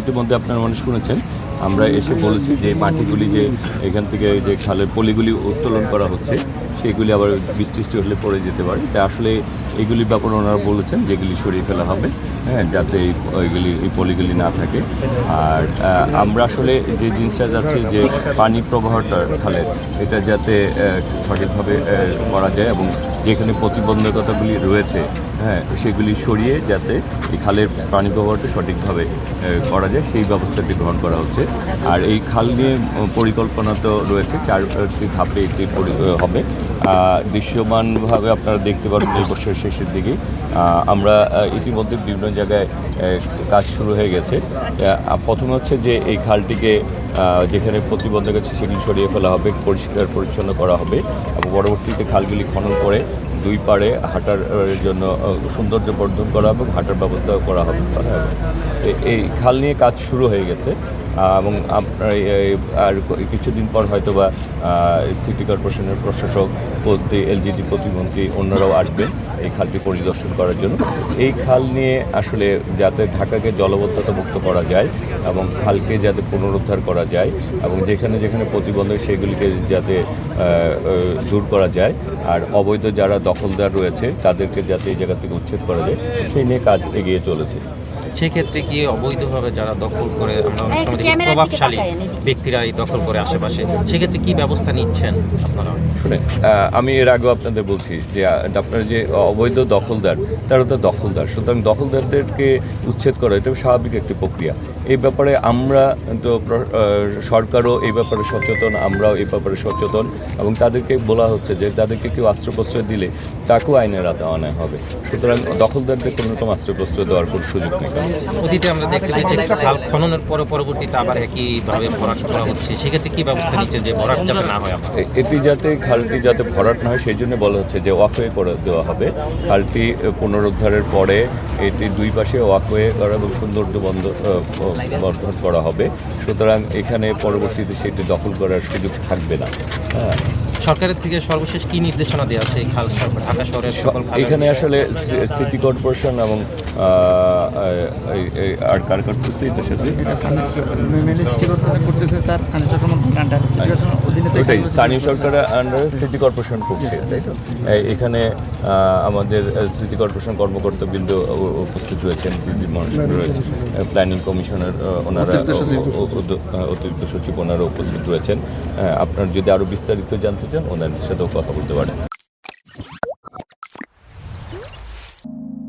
ইতিমধ্যে আপনারা মানুষ শুনেছেন, আমরা এসে বলেছি যে মাটিগুলি যে এখান থেকে যে খালের পলিগুলি উত্তোলন করা হচ্ছে সেগুলি আবার বৃষ্টি হলে পড়ে যেতে পারে। তাই আসলে এইগুলির ব্যাপারে ওনারা বলেছেন যেগুলি সরিয়ে ফেলা হবে, হ্যাঁ, যাতে এই পলিগুলি না থাকে। আর আমরা আসলে যে জিনিসটা যাচ্ছে যে পানি প্রবাহটা খালের এটা যাতে সঠিকভাবে করা যায় এবং যেখানে প্রতিবন্ধকতাগুলি রয়েছে, হ্যাঁ, সেগুলি সরিয়ে যাতে এই খালের পানি প্রবাহটা সঠিকভাবে করা যায় সেই ব্যবস্থাটি গ্রহণ করা হচ্ছে। আর এই খাল নিয়ে পরিকল্পনা তো রয়েছে, 4টি ধাপে এটি হবে। দৃশ্যমানভাবে আপনারা দেখতে পাবেন এই বছরের শেষের দিকে আমরা ইতিমধ্যে বিভিন্ন জায়গায় কাজ শুরু হয়ে গেছে। প্রথমে হচ্ছে যে এই খালটিকে যেখানে প্রতিবন্ধক আছে সেগুলি সরিয়ে ফেলা হবে, পরিষ্কার পরিচ্ছন্ন করা হবে এবং পরবর্তীতে খালগুলি খনন করে দুই পাড়ে হাঁটার জন্য সৌন্দর্য বর্ধন করা হবে, হাঁটার ব্যবস্থাও করা হবে। এই খাল নিয়ে কাজ শুরু হয়ে গেছে এবং আর কিছুদিন পর হয়তো বা সিটি কর্পোরেশনের প্রশাসক, এলজিডি প্রতিমন্ত্রী অন্যরাও আসবেন এই খালটি পরিদর্শন করার জন্য। এই খাল নিয়ে আসলে যাতে ঢাকাকে জলবদ্ধতা মুক্ত করা যায় এবং খালকে যাতে পুনরুদ্ধার করা যায় এবং যেখানে যেখানে প্রতিবন্ধক সেগুলিকে যাতে দূর করা যায় আর অবৈধ যারা দখলদার রয়েছে তাদেরকে যাতে এই জায়গা থেকে উচ্ছেদ করা যায় সেই নিয়ে কাজ এগিয়ে চলেছে। সেক্ষেত্রে কি অবৈধভাবে যারা দখল করে, আমরা অনেক সময় দেখি প্রভাবশালী ব্যক্তিরা এই দখল করে আশেপাশে, সেক্ষেত্রে কি ব্যবস্থা নিচ্ছেন আপনারা? শুনে আমি এর আগেও আপনাদের বলছি যে আপনার যে অবৈধ দখলদার তারা তো দখলদার, সুতরাং দখলদারদেরকে উচ্ছেদ করা এটা স্বাভাবিক একটি প্রক্রিয়া। এই ব্যাপারে আমরা তো সরকারও এই ব্যাপারে সচেতন, আমরাও এই ব্যাপারে সচেতন এবং তাদেরকে বলা হচ্ছে যে তাদেরকে কেউ আশ্রয়প্রশ্রয় দিলে তাকেও আইনের আওতায় হবে। সুতরাং দখলদারদের কোনো রকম আশ্রয়প্রশ্রয় দেওয়ার কোনো সুযোগ নেই। অতীতে আমরা দেখতে পেয়েছি খাল খননের পরবর্তীতে আবার একইভাবে ভরাট করা হচ্ছে, সেক্ষেত্রে কি ব্যবস্থা নিচ্ছে যে ভরাট যাতে না হয়? এটি যাতে খালটি যাতে ভরাট না হয় সেই জন্য বলা হচ্ছে যে ওয়াকওয়ে করে দেওয়া হবে। খালটি পুনরুদ্ধারের পরে এটি দুই পাশে ওয়াকওয়ে করা এবং সৌন্দর্য বর্ধন করা হবে। সুতরাং এখানে পরবর্তীতে সেটি দখল করার সুযোগ থাকবে না। হ্যাঁ, সরকারের থেকে সর্বশেষ কি নির্দেশনা দেওয়া আছে এই খাল ঢাকা শহরের সকল খাল? এখানে আসলে সিটি কর্পোরেশন এবং আর কার করতেছে এটার সাথে ওটাই স্থানীয় সরকারের আন্ডারে সিটি কর্পোরেশন করছে। এখানে আমাদের সিটি কর্পোরেশন কর্মকর্তাবৃন্দ উপস্থিত রয়েছেন, মানুষ রয়েছে, প্ল্যানিং কমিশনের ওনারা, অতিরিক্ত সচিব ওনারা উপস্থিত রয়েছেন। আপনার যদি আরও বিস্তারিত জানতে চান ওনাদের সাথেও কথা বলতে পারেন।